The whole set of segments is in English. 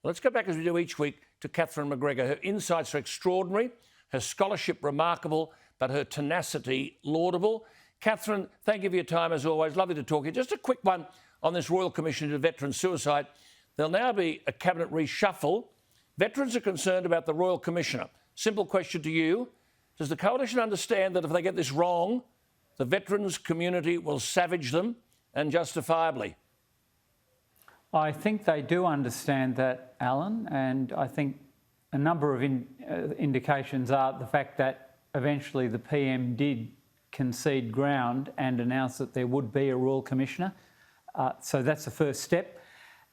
Let's go back, as we do each week, to Catherine McGregor. Her insights are extraordinary, her scholarship remarkable, but her tenacity laudable. Catherine, thank you for your time, as always. Lovely to talk to you. Just a quick one on this Royal Commission into Veteran Suicide. There'll now be a cabinet reshuffle. Veterans are concerned about the Royal Commissioner. Simple question to you. Does the Coalition understand that if they get this wrong, the veterans community will savage them, and justifiably? I think they do understand that, Alan, and I think a number of indications are the fact that eventually the PM did concede ground and announce that there would be a Royal Commissioner. So that's the first step.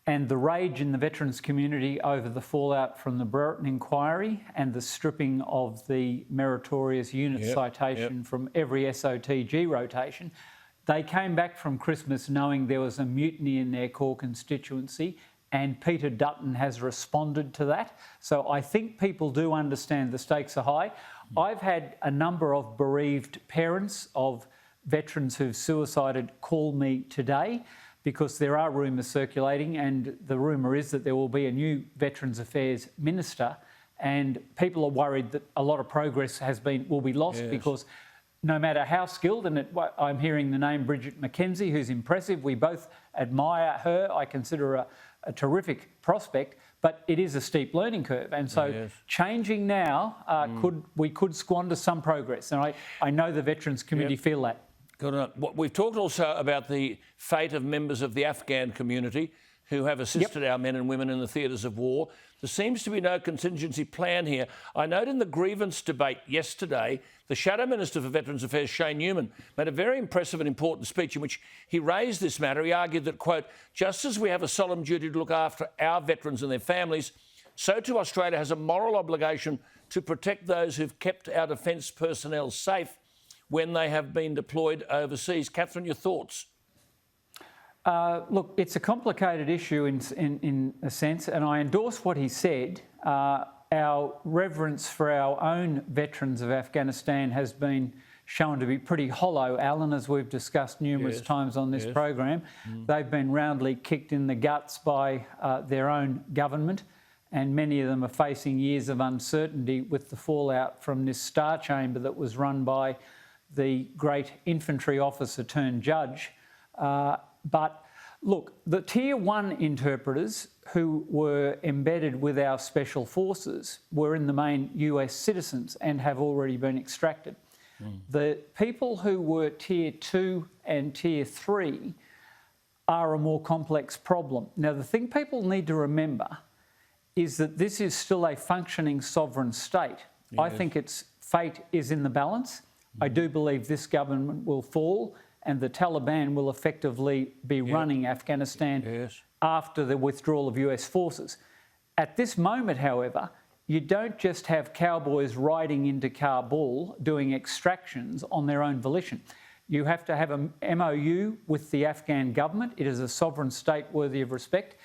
And the rage in the veterans community over the fallout from the Brereton inquiry and the stripping of the meritorious unit citation from every SOTG rotation, they came back from Christmas knowing there was a mutiny in their core constituency, and Peter Dutton has responded to that. So I think people do understand the stakes are high. I've had a number of bereaved parents of veterans who've suicided call me today, because there are rumours circulating, and the rumour is that there will be a new Veterans Affairs Minister, and people are worried that a lot of progress will be lost because no matter how skilled, and I'm hearing the name Bridget McKenzie, who's impressive. We both admire her. I consider her a terrific prospect, but it is a steep learning curve. And so changing now, we could squander some progress. And I know the veterans community feel that. Good enough. We've talked also about the fate of members of the Afghan community who have assisted our men and women in the theatres of war. There seems to be no contingency plan here. I note in the grievance debate yesterday, the Shadow Minister for Veterans Affairs, Shane Newman, made a very impressive and important speech in which he raised this matter. He argued that, quote, just as we have a solemn duty to look after our veterans and their families, so too Australia has a moral obligation to protect those who've kept our defence personnel safe when they have been deployed overseas. Catherine, your thoughts? Look, it's a complicated issue in a sense, and I endorse what he said. Our reverence for our own veterans of Afghanistan has been shown to be pretty hollow, Alan, as we've discussed numerous times on this program. They've been roundly kicked in the guts by their own government, and many of them are facing years of uncertainty with the fallout from this star chamber that was run by the great infantry officer turned judge. But look, the Tier 1 interpreters who were embedded with our special forces were in the main US citizens and have already been extracted. The people who were Tier 2 and Tier 3 are a more complex problem. Now, the thing people need to remember is that this is still a functioning sovereign state. I think its fate is in the balance. I do believe this government will fall and the Taliban will effectively be running Afghanistan after the withdrawal of US forces. At this moment, however, you don't just have cowboys riding into Kabul doing extractions on their own volition. You have to have a MOU with the Afghan government. It is a sovereign state worthy of respect.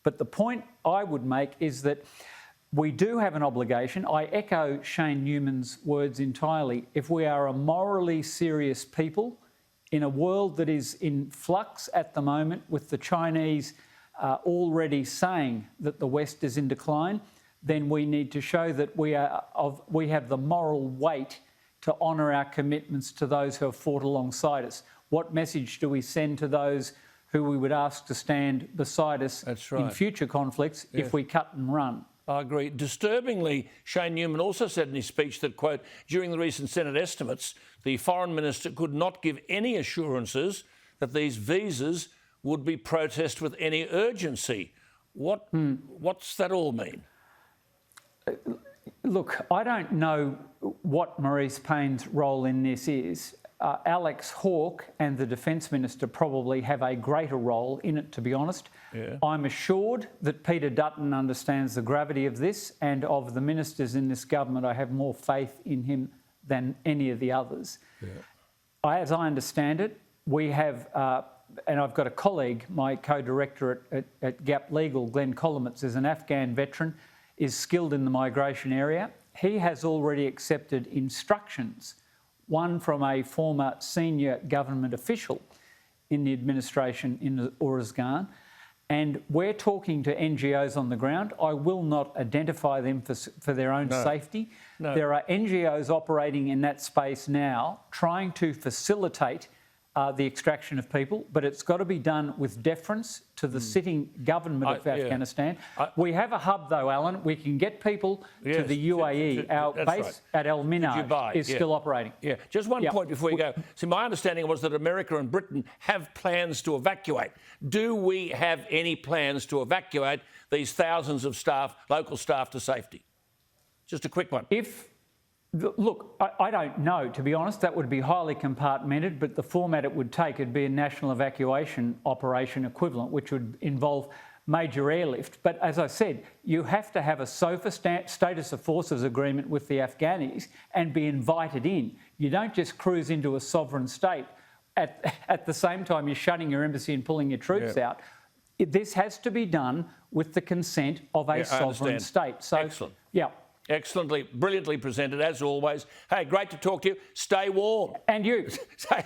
But the point I would make is that we do have an obligation. I echo Shane Newman's words entirely. If we are a morally serious people in a world that is in flux at the moment, with the Chinese already saying that the West is in decline, then we need to show that we have the moral weight to honour our commitments to those who have fought alongside us. What message do we send to those who we would ask to stand beside us in future conflicts if we cut and run? I agree. Disturbingly, Shane Newman also said in his speech that, quote, during the recent Senate estimates, the Foreign Minister could not give any assurances that these visas would be processed with any urgency. What's that all mean? Look, I don't know what Maurice Payne's role in this is. Alex Hawke and the Defence Minister probably have a greater role in it, to be honest. I'm assured that Peter Dutton understands the gravity of this, and of the ministers in this government, I have more faith in him than any of the others. As I understand it, we have, and I've got a colleague, my co-director at GAP Legal, Glenn Kolomitz, is an Afghan veteran, is skilled in the migration area. He has already accepted instructions, one from a former senior government official in the administration in Uruzgan, And we're talking to NGOs on the ground. I will not identify them for their own safety. No. There are NGOs operating in that space now trying to facilitate the extraction of people, but it's got to be done with deference to the sitting government of Afghanistan. We have a hub though, Alan. We can get people to the UAE. Our base at El Minhaj is still operating. Yeah. Just one point before you go. See, my understanding was that America and Britain have plans to evacuate. Do we have any plans to evacuate these thousands of staff, local staff, to safety? Just a quick one. Look, I don't know, to be honest. That would be highly compartmented, but the format it would take would be a national evacuation operation equivalent, which would involve major airlift. But as I said, you have to have a SOFA status of forces agreement with the Afghanis and be invited in. You don't just cruise into a sovereign state at the same time you're shutting your embassy and pulling your troops out. This has to be done with the consent of a sovereign state. So, excellent. Yeah. Excellently, brilliantly presented, as always. Hey, great to talk to you. Stay warm. And you.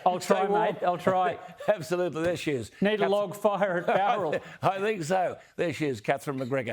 I'll try, mate. I'll try. Absolutely. There she is. Need a log fire at Bowral. I think so. There she is, Catherine McGregor.